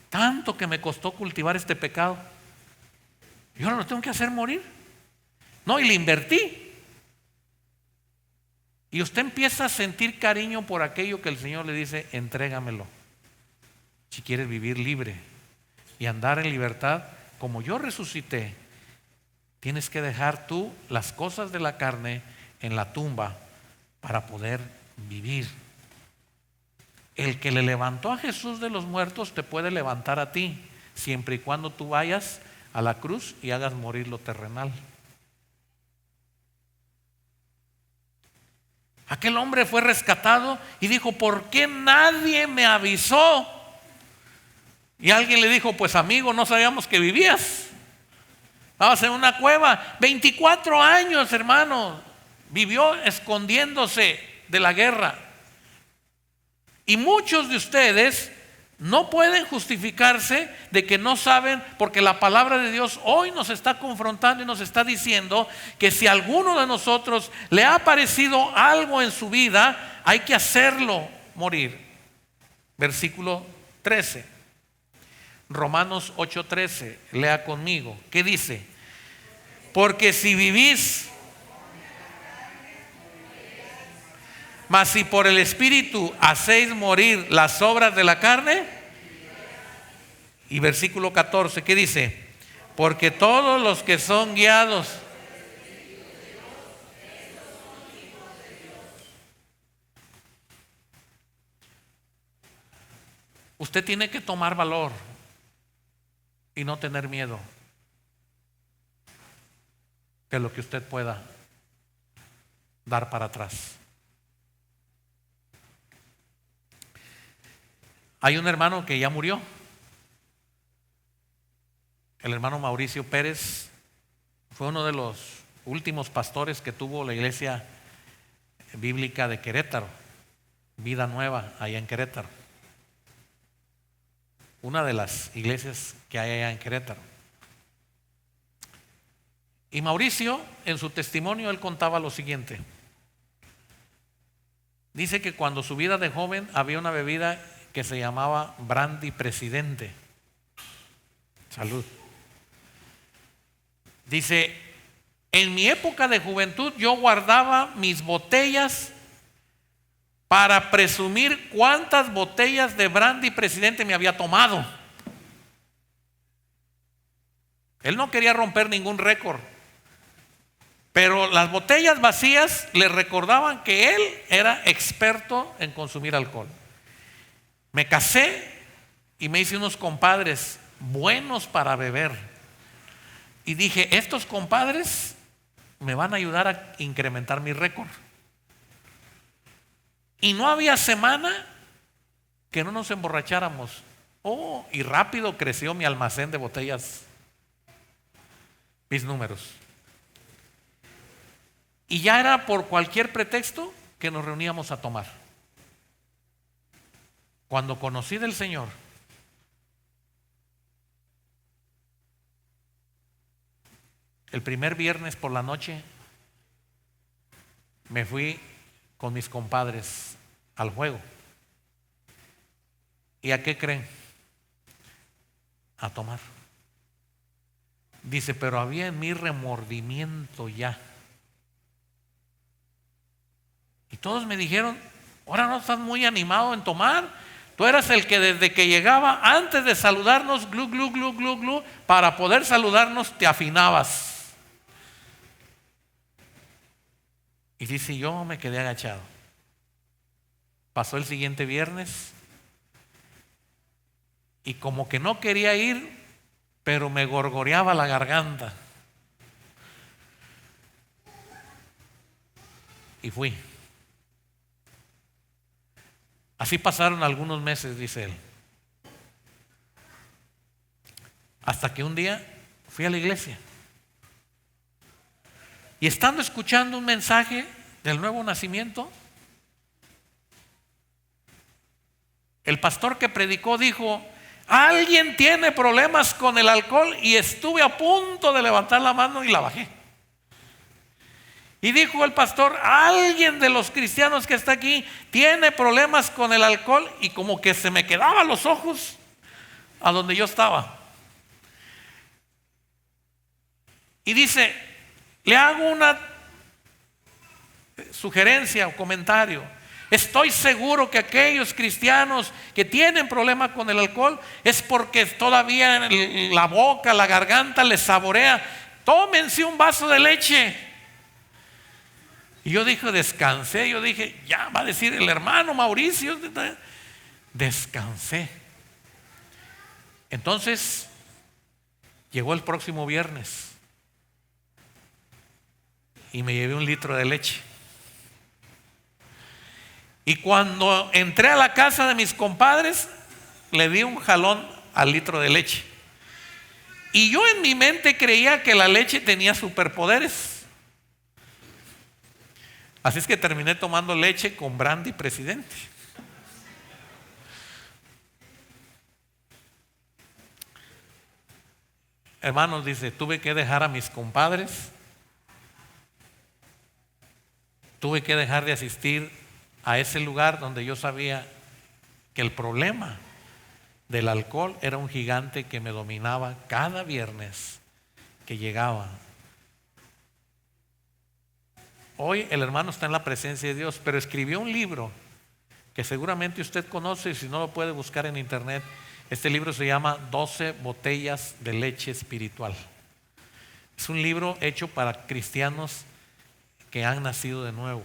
Tanto que me costó cultivar este pecado. Y ahora lo tengo que hacer morir. No, y le invertí. Y usted empieza a sentir cariño por aquello que el Señor le dice: entrégamelo. Si quieres vivir libre y andar en libertad, como yo resucité, tienes que dejar tú las cosas de la carne en la tumba para poder vivir. El que le levantó a Jesús de los muertos te puede levantar a ti, siempre y cuando tú vayas a la cruz y hagas morir lo terrenal. Aquel hombre fue rescatado y dijo: ¿por qué nadie me avisó? Y alguien le dijo: pues amigo, no sabíamos que vivías. Estabas en una cueva. 24 años, hermano, vivió escondiéndose de la guerra. Y muchos de ustedes no pueden justificarse de que no saben, porque la palabra de Dios hoy nos está confrontando y nos está diciendo que si a alguno de nosotros le ha aparecido algo en su vida, hay que hacerlo morir. Versículo 13, Romanos 8:13, lea conmigo. ¿Qué dice? Porque si vivís, mas si por el Espíritu hacéis morir las obras de la carne. Y versículo 14, ¿qué dice? Porque todos los que son guiados. Usted tiene que tomar valor y no tener miedo de lo que usted pueda dar para atrás. Hay un hermano que ya murió, el hermano Mauricio Pérez. Fue uno de los últimos pastores que tuvo la iglesia bíblica de Querétaro, Vida Nueva, allá en Querétaro. Una de las iglesias que hay allá en Querétaro. Y Mauricio, en su testimonio, él contaba lo siguiente. Dice que cuando su vida de joven había una bebida que se llamaba Brandy Presidente. Salud. Dice, en mi época de juventud yo guardaba mis botellas para presumir cuántas botellas de Brandy Presidente me había tomado. Él no quería romper ningún récord, pero las botellas vacías le recordaban que él era experto en consumir alcohol. Me casé y me hice unos compadres buenos para beber. Y dije, estos compadres me van a ayudar a incrementar mi récord. Y no había semana que no nos emborracháramos. Oh, y rápido creció mi almacén de botellas, mis números. Y ya era por cualquier pretexto que nos reuníamos a tomar. Cuando conocí del Señor, el primer viernes por la noche, me fui con mis compadres al juego. ¿Y a qué creen? A tomar. Dice, pero había en mí remordimiento ya. Y todos me dijeron, ahora no estás muy animado en tomar. Tú eras el que desde que llegaba, antes de saludarnos, glu, glu, glu, glu, glu, para poder saludarnos te afinabas. Y dice, yo me quedé agachado. Pasó el siguiente viernes y como que no quería ir, pero me gorgoreaba la garganta. Y fui. Así pasaron algunos meses, dice él. Hasta que un día fui a la iglesia. Y estando escuchando un mensaje del nuevo nacimiento, el pastor que predicó dijo, alguien tiene problemas con el alcohol, y estuve a punto de levantar la mano y la bajé. Y dijo el pastor, alguien de los cristianos que está aquí tiene problemas con el alcohol, y como que se me quedaban los ojos a donde yo estaba. Y dice, le hago una sugerencia o comentario. Estoy seguro que aquellos cristianos que tienen problema con el alcohol es porque todavía la boca, la garganta les saborea. Tómense un vaso de leche. Y yo dije, descansé. Yo dije, ya va a decir el hermano Mauricio. Descansé. Entonces, llegó el próximo viernes y me llevé 1 litro de leche. Y cuando entré a la casa de mis compadres, le di un jalón al litro de leche. Y yo en mi mente creía que la leche tenía superpoderes. Así es que terminé tomando leche con Brandy Presidente. hermanos, dice, tuve que dejar a mis compadres, tuve que dejar de asistir a ese lugar donde yo sabía que el problema del alcohol era un gigante que me dominaba cada viernes que llegaba. Hoy el hermano está en la presencia de Dios, pero escribió un libro que seguramente usted conoce, y si no lo puede buscar en internet. Este libro se llama 12 botellas de leche espiritual. Es un libro hecho para cristianos que han nacido de nuevo.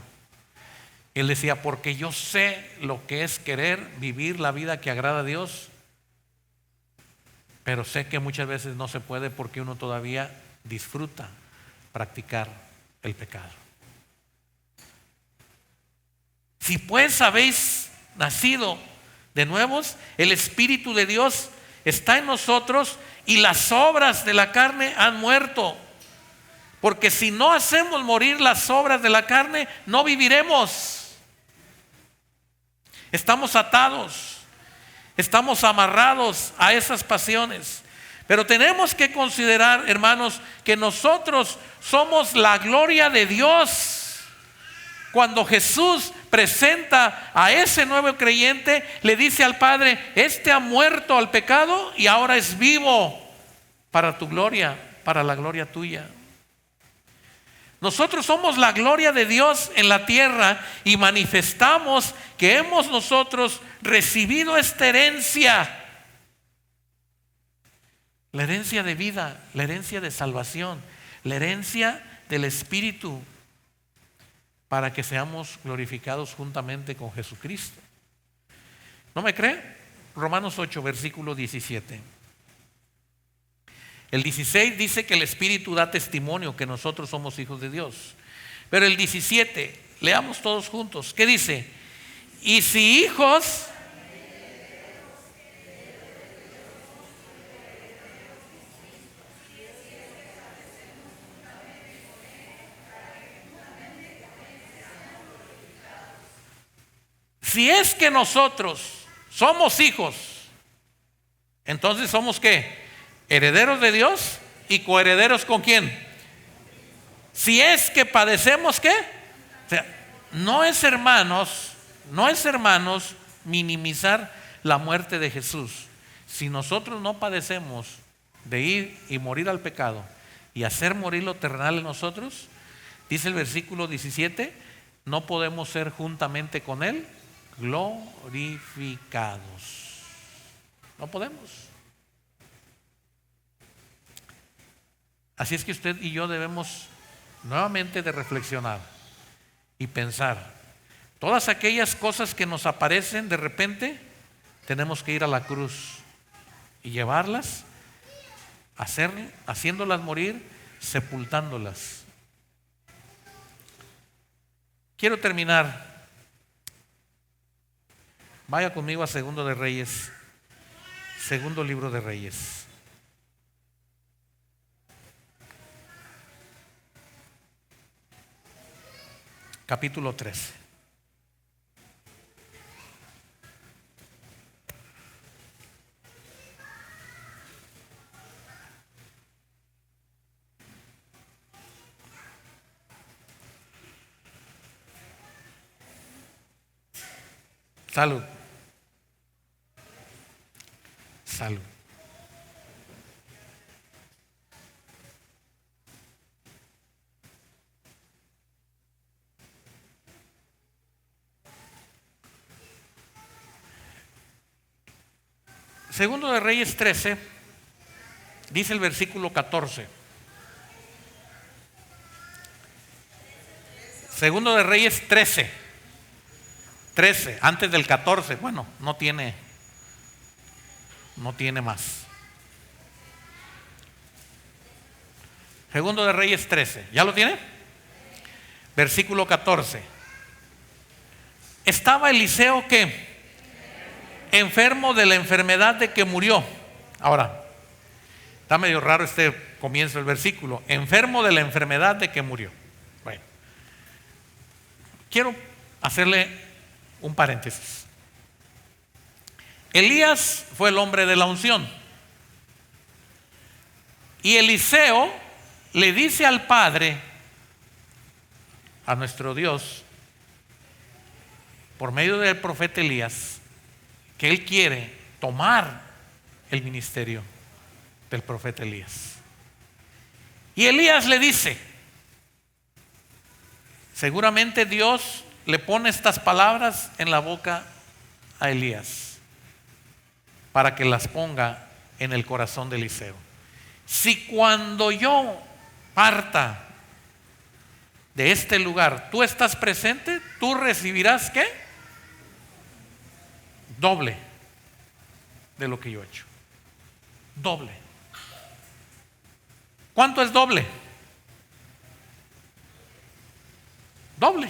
Él decía, porque yo sé lo que es querer vivir la vida que agrada a Dios, pero sé que muchas veces no se puede porque uno todavía disfruta practicar el pecado. Si pues habéis nacido de nuevos, el Espíritu de Dios está en nosotros y las obras de la carne han muerto. Porque si no hacemos morir las obras de la carne, no viviremos. Estamos atados, estamos amarrados a esas pasiones. Pero tenemos que considerar, hermanos, que nosotros somos la gloria de Dios. Cuando Jesús presenta a ese nuevo creyente, le dice al Padre, este ha muerto al pecado y ahora es vivo para tu gloria, para la gloria tuya. Nosotros somos la gloria de Dios en la tierra y manifestamos que hemos nosotros recibido esta herencia. La herencia de vida, la herencia de salvación, la herencia del Espíritu, para que seamos glorificados juntamente con Jesucristo. ¿No me cree? Romanos 8, versículo 17. El 16 dice que el Espíritu da testimonio que nosotros somos hijos de Dios. Pero el 17, leamos todos juntos. ¿Qué dice? Y si hijos, si es que nosotros somos hijos, entonces somos ¿qué? Herederos de Dios y coherederos ¿con quién? Si es que padecemos ¿qué? O sea, no es hermanos minimizar la muerte de Jesús. Si nosotros no padecemos de ir y morir al pecado y hacer morir lo terrenal en nosotros, dice el versículo 17, no podemos ser juntamente con Él glorificados. No podemos. Así es que usted y yo debemos nuevamente de reflexionar y pensar. Todas aquellas cosas que nos aparecen de repente, tenemos que ir a la cruz y llevarlas, haciéndolas morir, sepultándolas. Quiero terminar. Vaya conmigo a Segundo de Reyes, segundo libro de Reyes. Capítulo 13. Salud. Salud. Segundo de Reyes 13, dice el versículo 14. Segundo de Reyes 13, antes del 14, bueno, no tiene más. Segundo de Reyes 13, ¿ya lo tiene? Versículo 14. Estaba Eliseo ¿qué? Enfermo de la enfermedad de que murió. Ahora, está medio raro este comienzo del versículo. Enfermo de la enfermedad de que murió. Bueno, quiero hacerle un paréntesis. Elías fue el hombre de la unción. Y Eliseo le dice al Padre, a nuestro Dios, por medio del profeta Elías, que él quiere tomar el ministerio del profeta Elías. Y Elías le dice, seguramente Dios le pone estas palabras en la boca a Elías para que las ponga en el corazón de Eliseo. Si cuando yo parta de este lugar tú estás presente, tú recibirás ¿qué? Doble de lo que yo he hecho. Doble. ¿Cuánto es doble? Doble.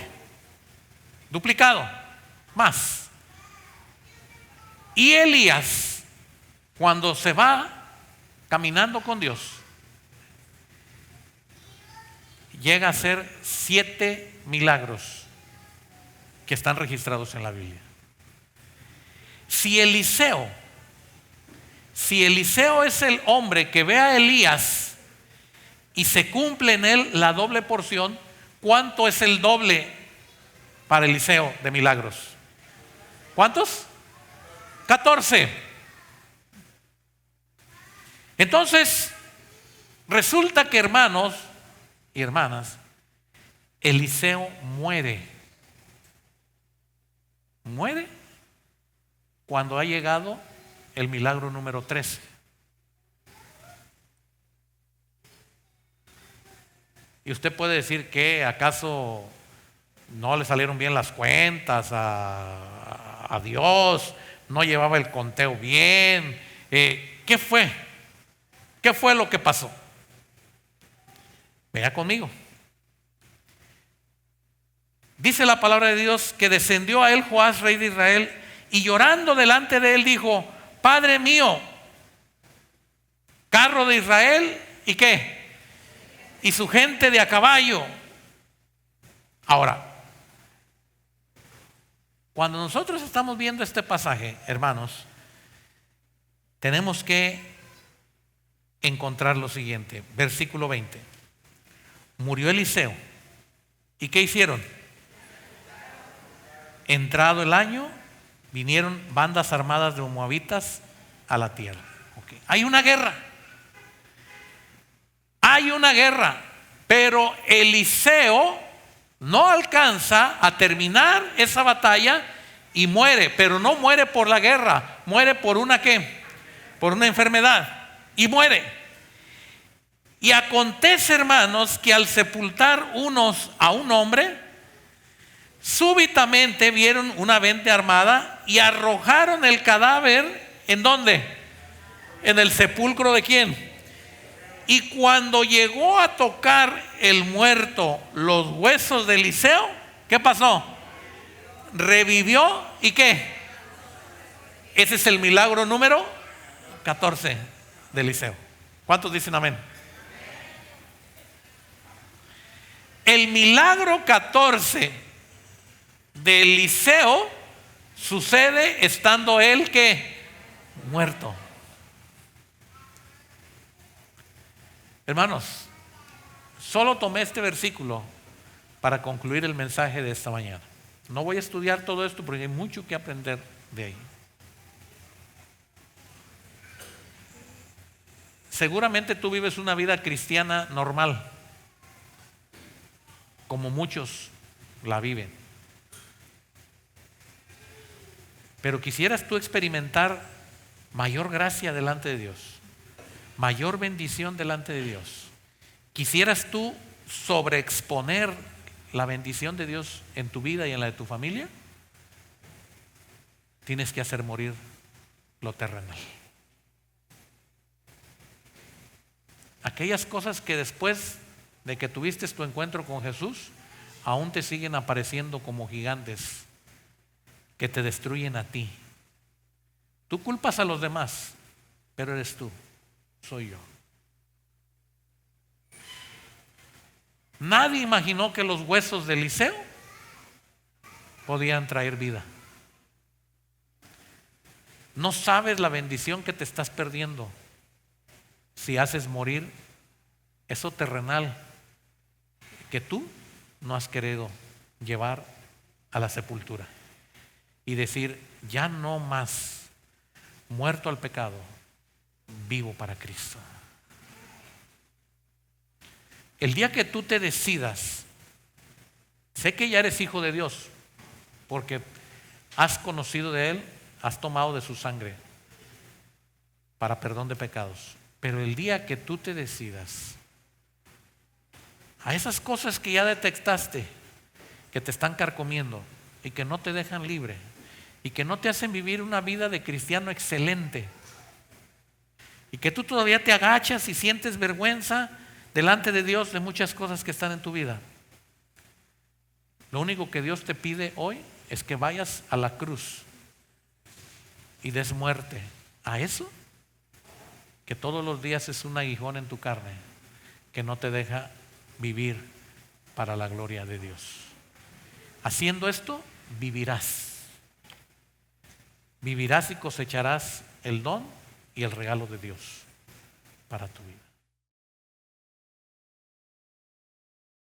Duplicado. Más. Y Elías, cuando se va caminando con Dios, llega a hacer 7 milagros que están registrados en la Biblia. Si Eliseo es el hombre que ve a Elías y se cumple en él la doble porción, ¿cuánto es el doble para Eliseo de milagros? ¿Cuántos? 14. Entonces, resulta que, hermanos y hermanas, Eliseo muere. Muere cuando ha llegado el milagro número 13. Y usted puede decir que acaso no le salieron bien las cuentas a Dios, no llevaba el conteo bien. ¿Qué fue? ¿Qué fue lo que pasó? Vea conmigo. Dice la palabra de Dios que descendió a él Joás, rey de Israel, y llorando delante de él dijo: Padre mío, carro de Israel, ¿y qué? Y su gente de a caballo. Ahora, cuando nosotros estamos viendo este pasaje, hermanos, tenemos que encontrar lo siguiente. Versículo 20. Murió Eliseo. ¿Y qué hicieron? Entrado el año, vinieron bandas armadas de moabitas a la tierra. Okay. Hay una guerra. Hay una guerra. Pero Eliseo no alcanza a terminar esa batalla y muere. Pero no muere por la guerra. Muere por una ¿qué? Por una enfermedad. Y muere. Y acontece, hermanos, que al sepultar unos a un hombre, súbitamente vieron una vente armada y arrojaron el cadáver. ¿En dónde? En el sepulcro de quién. Y cuando llegó a tocar el muerto los huesos de Eliseo, ¿qué pasó? Revivió. ¿Y qué? Ese es el milagro número 14 de Eliseo. ¿Cuántos dicen amén? El milagro 14 de Eliseo sucede estando él ¿qué? Muerto. Hermanos, solo tomé este versículo para concluir el mensaje de esta mañana. No voy a estudiar todo esto porque hay mucho que aprender de ahí. Seguramente tú vives una vida cristiana normal, como muchos la viven. Pero quisieras tú experimentar mayor gracia delante de Dios, mayor bendición delante de Dios. Quisieras tú sobreexponer la bendición de Dios en tu vida y en la de tu familia. Tienes que hacer morir lo terrenal. Aquellas cosas que después de que tuviste tu encuentro con Jesús, aún te siguen apareciendo como gigantes que te destruyen a ti. Tú culpas a los demás, pero eres tú, soy yo. Nadie imaginó que los huesos de Eliseo podían traer vida. No sabes la bendición que te estás perdiendo si haces morir eso terrenal que tú no has querido llevar a la sepultura y decir, ya no más, muerto al pecado, vivo para Cristo. El día que tú te decidas, sé que ya eres hijo de Dios, porque has conocido de Él, has tomado de su sangre para perdón de pecados. Pero el día que tú te decidas a esas cosas que ya detectaste, que te están carcomiendo y que no te dejan libre y que no te hacen vivir una vida de cristiano excelente, y que tú todavía te agachas y sientes vergüenza delante de Dios de muchas cosas que están en tu vida, lo único que Dios te pide hoy es que vayas a la cruz y des muerte a eso que todos los días es un aguijón en tu carne que no te deja vivir para la gloria de Dios. Haciendo esto, vivirás y cosecharás el don y el regalo de Dios para tu vida.